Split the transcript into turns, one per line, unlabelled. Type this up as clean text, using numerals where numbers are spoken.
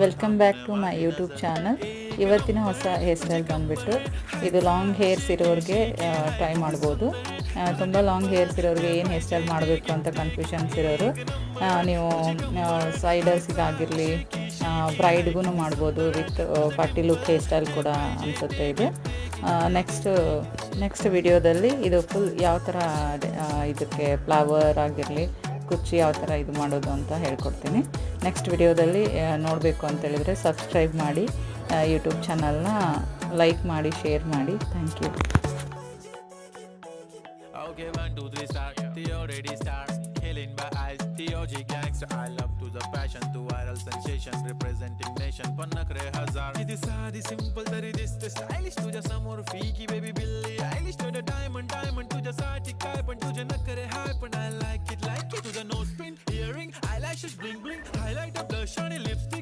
Welcome back to my YouTube channel. ಇವತ್ತಿನ ಹೊಸ hair style ಬಂದುಬಿಟ್ಟು ಇದು ಲಾಂಗ್ ಹೇರ್ಸ್ ಇರೋರಿಗೆ ಟ್ರೈ ಮಾಡ್ಬೋದು. ತುಂಬ ಲಾಂಗ್ ಹೇರ್ಸ್ ಇರೋರಿಗೆ ಏನು ಹೇರ್ ಸ್ಟೈಲ್ ಮಾಡಬೇಕು ಅಂತ ಕನ್ಫ್ಯೂಷನ್ಸ್ ಇರೋರು ನೀವು ಸೈಡರ್ಸಿಗಾಗಿರಲಿ ಬ್ರೈಡ್ಗೂ ಮಾಡ್ಬೋದು. With party look hair style ಕೂಡ ಅನಿಸುತ್ತೆ ಇದು. ನೆಕ್ಸ್ಟ್ ವಿಡಿಯೋದಲ್ಲಿ ಇದು ಫುಲ್ ಯಾವ ಥರ ಇದಕ್ಕೆ ಫ್ಲವರ್ ಆಗಿರಲಿ ಕುಚ್ಚಿ ಯಾವ ಥರ ಇದು ಮಾಡೋದು ಅಂತ ಹೇಳ್ಕೊಡ್ತೀನಿ. ನೆಕ್ಸ್ಟ್ ವಿಡಿಯೋದಲ್ಲಿ ನೋಡಬೇಕು ಅಂತೇಳಿದರೆ ಸಬ್ಸ್ಕ್ರೈಬ್ ಮಾಡಿ, ಯೂಟ್ಯೂಬ್ ಚಾನಲ್ನ ಲೈಕ್ ಮಾಡಿ, ಶೇರ್ ಮಾಡಿ. Thank you.
Okay, 1, 2, 3, start. The already start. Killing by eyes. The OG gangster. I love to the passion, to viral sensation, representing nation. Pannakre hazar. This is sadi simple, tari this the stylish. Tuja samor fiki baby Billy. Eilish to the diamond. Tuja sati kai pan tuja nakare hype, and I like it. To the nose pin, earring, eyelashes bling bling. Highlight the blush on a lipstick.